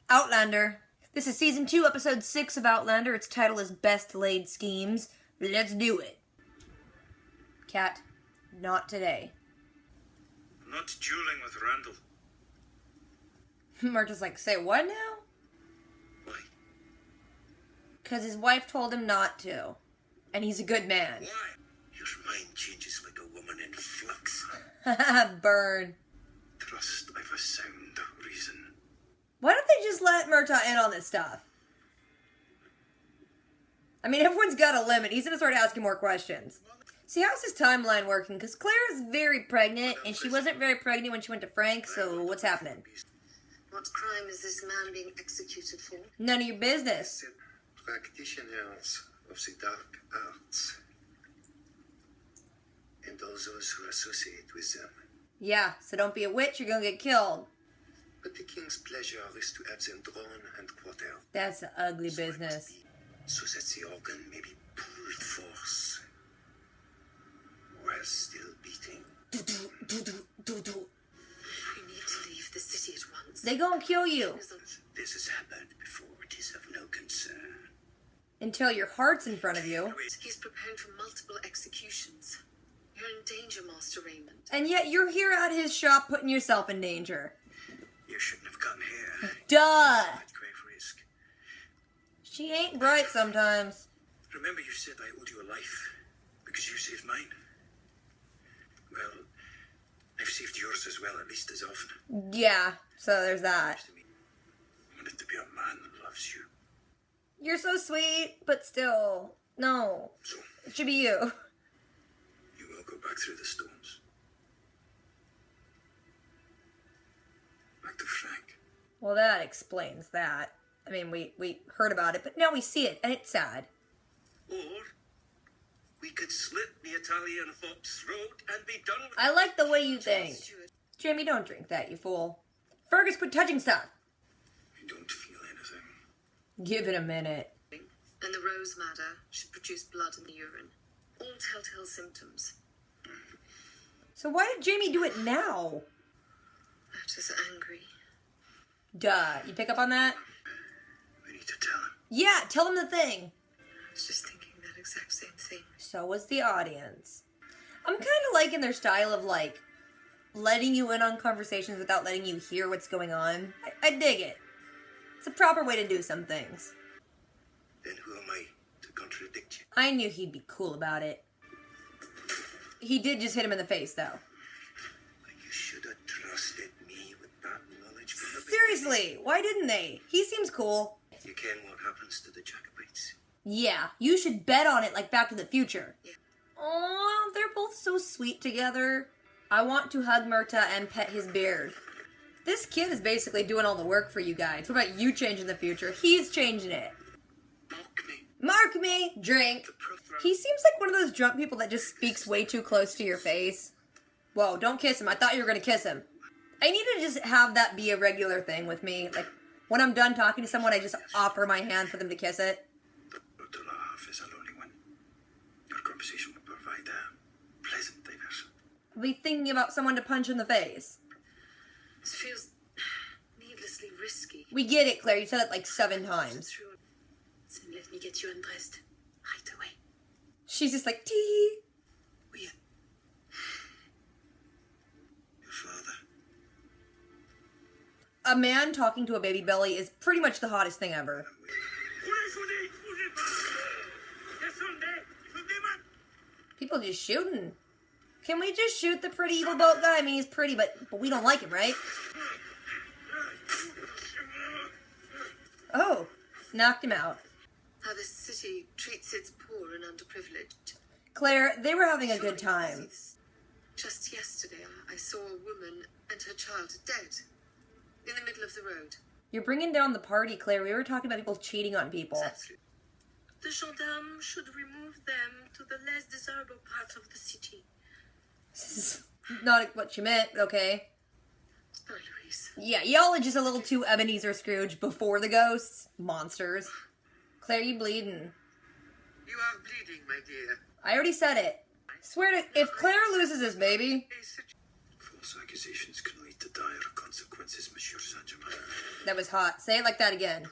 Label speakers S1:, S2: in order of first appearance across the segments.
S1: Outlander. This is Season 2, Episode 6 of Outlander. Its title is Best Laid Schemes. Let's do it. Cat, not today.
S2: I'm not dueling with Randall.
S1: Murta's like, say what now?
S2: Why?
S1: Because his wife told him not to. And he's a good man.
S2: Why? Your mind changes like a woman in flux.
S1: Burn.
S2: Trust I've a sound reason.
S1: Why don't they just let Murta in on this stuff? I mean, everyone's got a limit. He's gonna start asking more questions. See, how's his timeline working? Because Claire is very pregnant, and she wasn't very pregnant when she went to Frank, so what's happening?
S3: What crime is this man being executed for?
S1: None of your business.
S2: Practitioners of the dark arts. And all those who associate with them.
S1: Yeah, so don't be a witch, you're gonna get killed.
S2: But the king's pleasure is to have them drawn and quartered.
S1: That's an ugly business.
S2: So that the organ may be pulled forth while still beating.
S3: We need to leave the city at once.
S1: They gonna kill you.
S2: This has happened before. It is of no concern.
S1: Until your heart's in front of you.
S3: He's preparing for multiple executions. You're in danger, Master Raymond.
S1: And yet you're here at his shop putting yourself in danger.
S2: You shouldn't have come here.
S1: Duh!
S2: At grave risk.
S1: She ain't bright sometimes.
S2: Remember you said I owed you a life because you saved mine? Well, I've saved yours as well, at least as often.
S1: Yeah, so there's that.
S2: I want it to be a man who loves you.
S1: You're so sweet, but still, no.
S2: So,
S1: It should be you.
S2: you will go back through the storms. Back to Frank.
S1: Well, that explains that. I mean, we heard about it, but now we see it, and it's sad.
S2: Or we could slit the Italian fop's throat and be done with it.
S1: I like the way you think. Jamie, don't drink that, you fool. Fergus, quit touching stuff.
S2: I don't feel anything.
S1: Give it a minute.
S3: And the rose madder should produce blood in the urine. All telltale symptoms.
S1: So why did Jamie do it now?
S3: That is angry.
S1: Duh. You pick up on that?
S2: We need to tell him.
S1: Yeah, tell him the thing.
S3: I was just thinking that exact same thing.
S1: So was the audience. I'm kind of liking their style of, like, letting you in on conversations without letting you hear what's going on. I dig it. It's a proper way to do some things.
S2: Then who am I to contradict you?
S1: I knew he'd be cool about it. He did just hit him in the face, though.
S2: You should have trusted me with that knowledge from the
S1: Seriously, why didn't they? He seems cool.
S2: beginning. You ken what happens to the Jacobites.
S1: Yeah, you should bet on it like Back to the Future. Aww, they're both so sweet together. I want to hug Murta and pet his beard. This kid is basically doing all the work for you guys. What about you changing the future? He's changing it.
S2: Mock me.
S1: Mark me! Drink. He seems like one of those drunk people that just speaks way too close to your face. Whoa, don't kiss him. I thought you were gonna kiss him. I need to just have that be a regular thing with me. Like, when I'm done talking to someone, I just offer my hand for them to kiss it.
S2: But to laugh is a lonely one. Your conversation will provide a pleasant diversion.
S1: I'll be thinking about someone to punch in the face.
S3: This feels needlessly risky.
S1: We get it, Claire. You said it like 7 times.
S3: Then let me get you undressed. Right away.
S1: She's just like, tee.
S3: We
S2: Your father.
S1: A man talking to a baby belly is pretty much the hottest thing ever. People just shooting. Can we just shoot the pretty evil boat guy? I mean, he's pretty, but we don't like him, right? Oh, knocked him out.
S3: How this city treats its poor and underprivileged.
S1: Claire, they were having a good time.
S3: Just yesterday, I saw a woman and her child dead in the middle of the road.
S1: You're bringing down the party, Claire. We were talking about people cheating on people.
S3: The gendarmes should remove them to the less desirable parts of the city.
S1: This is not what you meant, okay?
S3: Oh, Louise.
S1: Yeah, y'all are just a little too Ebenezer Scrooge before the ghosts. Monsters. Claire, you bleeding.
S2: You are bleeding, my dear.
S1: I already said it. Swear to... If Claire loses this baby...
S2: False accusations can lead lead to dire consequences, Monsieur Saint-Germain.
S1: That was hot. Say it like that again.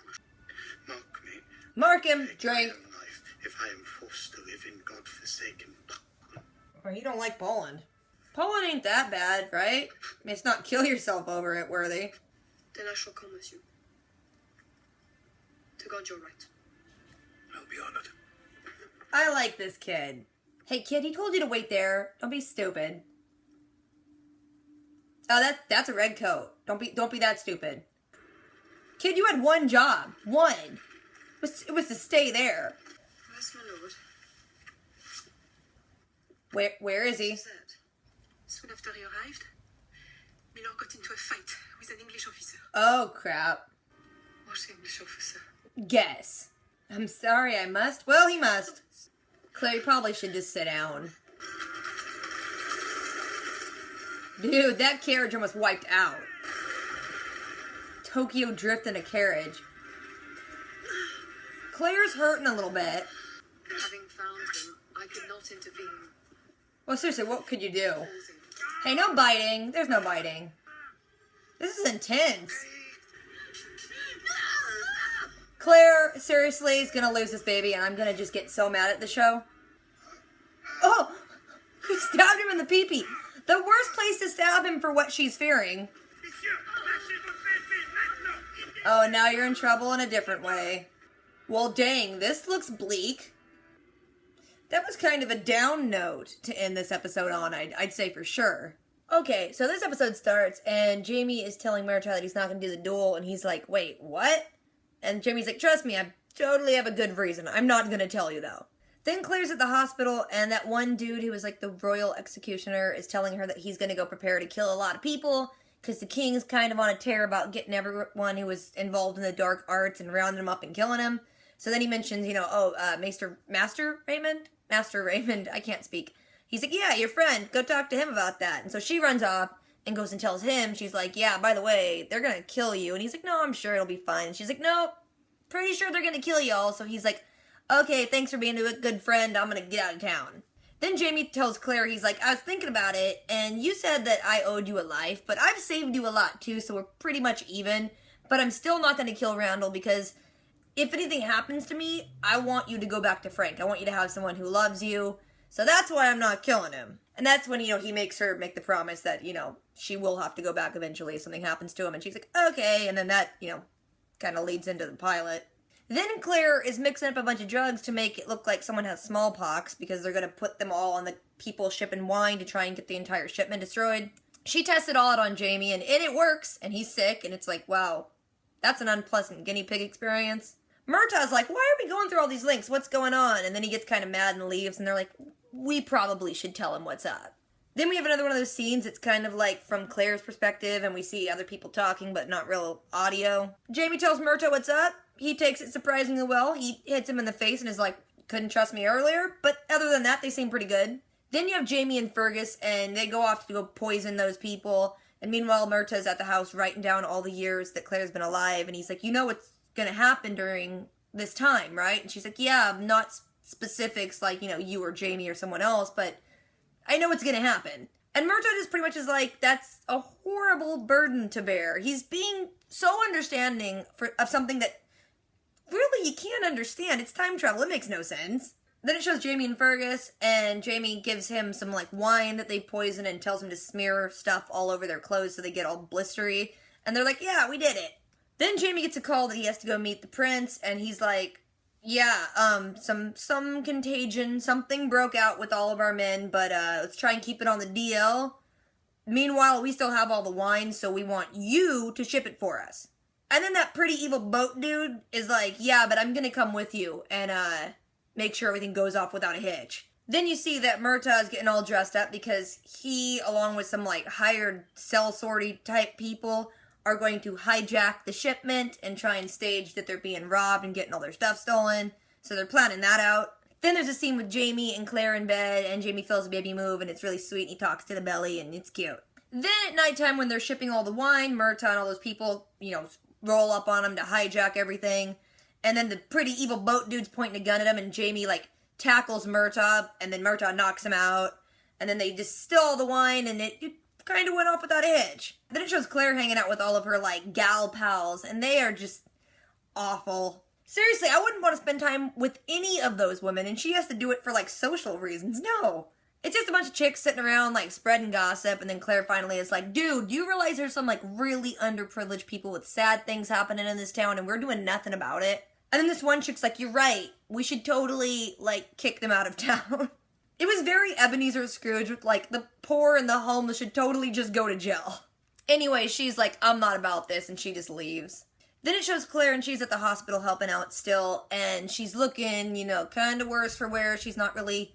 S2: Mark me.
S1: Mark him.
S2: Take
S1: Drink.
S2: my own life if I am forced to live in God-forsaken Poland.
S1: Or you don't like Poland. Poland ain't that bad, right? I mean, it's not kill yourself over it, worthy.
S3: Then I shall come with you. To God you're right.
S2: I'll be honored.
S1: I like this kid. Hey kid, he told you to wait there. Don't be stupid. Oh, that's a red coat. Don't be that stupid. Kid, you had one job. One. It was to stay there.
S3: Where's my lord?
S1: Where is he?
S3: He said, soon after he arrived, Milord got into a fight with an English officer.
S1: Oh crap.
S3: What's English officer?
S1: Guess. I'm sorry, I must. Well, he must. Claire, you probably should just sit down. Dude, that carriage almost wiped out. Tokyo drift in a carriage. Claire's hurting a little bit.
S3: Having found him, I could not intervene.
S1: Well, seriously, what could you do? Hey, no biting. There's no biting. This is intense. Claire, seriously, is gonna lose this baby, and I'm gonna just get so mad at the show. Oh! He stabbed him in the pee-pee. The worst place to stab him for what she's fearing. Oh, now you're in trouble in a different way. Well, dang, this looks bleak. That was kind of a down note to end this episode on, I'd say for sure. Okay, so this episode starts, and Jamie is telling Murtaugh that he's not going to do the duel, and he's like, wait, what? And Jamie's like, trust me, I totally have a good reason. I'm not going to tell you, though. Then Claire's at the hospital, and that one dude who was like the royal executioner is telling her that he's going to go prepare to kill a lot of people, because the king's kind of on a tear about getting everyone who was involved in the dark arts and rounding them up and killing him. So then he mentions, Master Raymond, I can't speak. He's like, yeah, your friend, go talk to him about that. And so she runs off and goes and tells him, she's like, yeah, by the way, they're going to kill you. And he's like, no, I'm sure it'll be fine. And she's like, no, pretty sure they're going to kill y'all. So he's like, okay, thanks for being a good friend. I'm going to get out of town. Then Jamie tells Claire, he's like, I was thinking about it, and you said that I owed you a life, but I've saved you a lot too, so we're pretty much even. But I'm still not going to kill Randall because if anything happens to me, I want you to go back to Frank. I want you to have someone who loves you. So that's why I'm not killing him. And that's when, he makes her make the promise that, she will have to go back eventually if something happens to him. And she's like, okay. And then that, kind of leads into the pilot. Then Claire is mixing up a bunch of drugs to make it look like someone has smallpox because they're going to put them all on the people shipping wine to try and get the entire shipment destroyed. She tests it all out on Jamie, and it works, and he's sick, and it's like, wow, that's an unpleasant guinea pig experience. Murtaugh's like, why are we going through all these links? What's going on? And then he gets kind of mad and leaves, and they're like, we probably should tell him what's up. Then we have another one of those scenes. It's kind of like from Claire's perspective, and we see other people talking, but not real audio. Jamie tells Murtaugh what's up. He takes it surprisingly well. He hits him in the face and is like, couldn't trust me earlier. But other than that, they seem pretty good. Then you have Jamie and Fergus, and they go off to go poison those people. And meanwhile, Murtaugh's at the house writing down all the years that Claire's been alive. And he's like, you know what's going to happen during this time, right? And she's like, yeah, not specifics like, you or Jamie or someone else, but I know what's going to happen. And Murtaugh just pretty much is like, that's a horrible burden to bear. He's being so understanding of something that really you can't understand. It's time travel. It makes no sense. Then it shows Jamie and Fergus, and Jamie gives him some wine that they poison and tells him to smear stuff all over their clothes so they get all blistery. And they're like, yeah, we did it. Then Jamie gets a call that he has to go meet the prince, and he's like, yeah, some contagion, something broke out with all of our men, but let's try and keep it on the DL. Meanwhile, we still have all the wine, so we want you to ship it for us. And then that pretty evil boat dude is like, yeah, but I'm gonna come with you and make sure everything goes off without a hitch. Then you see that Murtaugh is getting all dressed up because he, along with some hired cell sortie type people, are going to hijack the shipment and try and stage that they're being robbed and getting all their stuff stolen. So they're planning that out. Then there's a scene with Jamie and Claire in bed, and Jamie feels a baby move, and it's really sweet, and he talks to the belly, and it's cute. Then at nighttime, when they're shipping all the wine, Murtaugh and all those people, roll up on him to hijack everything. And then the pretty evil boat dude's pointing a gun at him, and Jamie, tackles Murtaugh, and then Murtaugh knocks him out. And then they distill all the wine, and it kind of went off without a hitch. Then it shows Claire hanging out with all of her, like, gal pals, and they are just awful. Seriously, I wouldn't want to spend time with any of those women, and she has to do it for, like, social reasons. No. It's just a bunch of chicks sitting around, like, spreading gossip, and then Claire finally is like, dude, do you realize there's some, like, really underprivileged people with sad things happening in this town, and we're doing nothing about it? And then this one chick's like, you're right, we should totally, like, kick them out of town. It was very Ebenezer Scrooge with, like, the poor and the homeless should totally just go to jail. Anyway, she's like, I'm not about this, and she just leaves. Then it shows Claire, and she's at the hospital helping out still, and she's looking, you know, kind of worse for wear. She's not really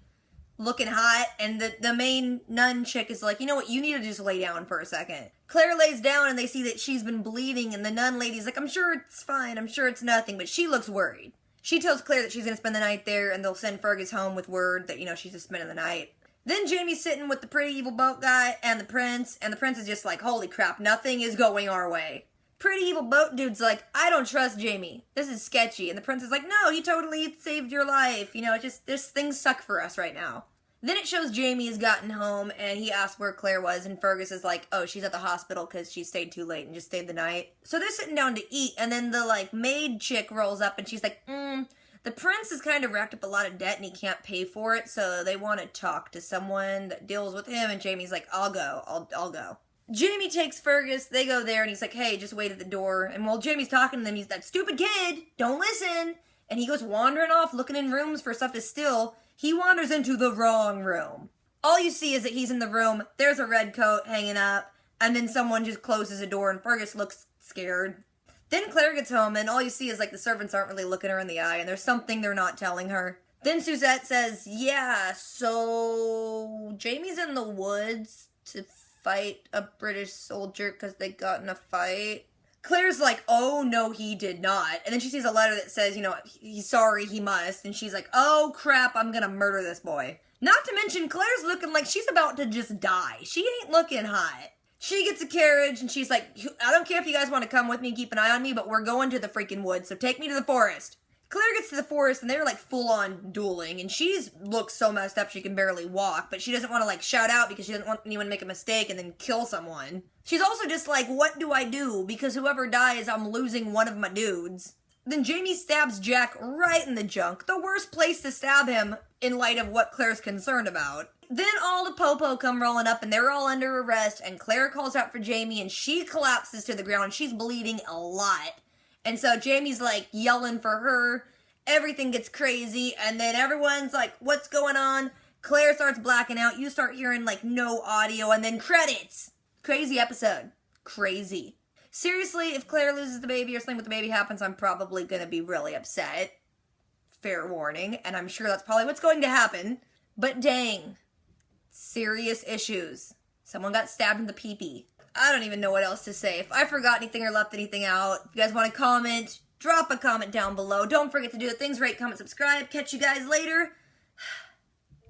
S1: looking hot, and the main nun chick is like, you know what, you need to just lay down for a second. Claire lays down, and they see that she's been bleeding, and the nun lady's like, I'm sure it's fine, I'm sure it's nothing, but she looks worried. She tells Claire that she's gonna spend the night there, and they'll send Fergus home with word that, you know, she's just spending the night. Then Jamie's sitting with the pretty evil boat guy and the prince is just like, holy crap, nothing is going our way. Pretty evil boat dude's like, I don't trust Jamie. This is sketchy. And the prince is like, no, he totally saved your life. You know, it's just, this things suck for us right now. Then it shows Jamie has gotten home, and he asks where Claire was, and Fergus is like, oh, she's at the hospital because she stayed too late and just stayed the night. So they're sitting down to eat, and then the, like, maid chick rolls up, and she's like, the prince has kind of racked up a lot of debt, and he can't pay for it, so they want to talk to someone that deals with him, and Jamie's like, I'll go. I'll go. Jamie takes Fergus, they go there, and he's like, hey, just wait at the door. And while Jamie's talking to them, he's that stupid kid, don't listen. And he goes wandering off, looking in rooms for stuff to steal. He wanders into the wrong room. All you see is that he's in the room, there's a red coat hanging up, and then someone just closes a door, and Fergus looks scared. Then Claire gets home, and all you see is, like, the servants aren't really looking her in the eye, and there's something they're not telling her. Then Suzette says, yeah, so Jamie's in the woods to fight a British soldier because they got in a fight. Claire's like, oh, no, he did not. And then she sees a letter that says, you know, he's sorry, he must. And she's like, oh, crap, I'm gonna murder this boy. Not to mention, Claire's looking like she's about to just die. She ain't looking hot. She gets a carriage, and she's like, I don't care if you guys want to come with me and keep an eye on me, but we're going to the freaking woods, so take me to the forest. Claire gets to the forest, and they're, like, full-on dueling, and she's looks so messed up she can barely walk, but she doesn't want to, like, shout out because she doesn't want anyone to make a mistake and then kill someone. She's also just like, what do I do? Because whoever dies, I'm losing one of my dudes. Then Jamie stabs Jack right in the junk, the worst place to stab him in light of what Claire's concerned about. Then all the popo come rolling up, and they're all under arrest, and Claire calls out for Jamie, and she collapses to the ground. She's bleeding a lot. And so Jamie's, like, yelling for her. Everything gets crazy, and then everyone's like, what's going on? Claire starts blacking out. You start hearing, like, no audio, and then credits. Crazy episode. Crazy. Seriously, if Claire loses the baby or something with the baby happens, I'm probably gonna be really upset. Fair warning, and I'm sure that's probably what's going to happen. But dang. Serious issues. Someone got stabbed in the pee-pee. I don't even know what else to say. If I forgot anything or left anything out, if you guys want to comment, drop a comment down below. Don't forget to do the things, rate, comment, subscribe. Catch you guys later.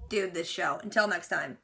S1: Dude, this show. Until next time.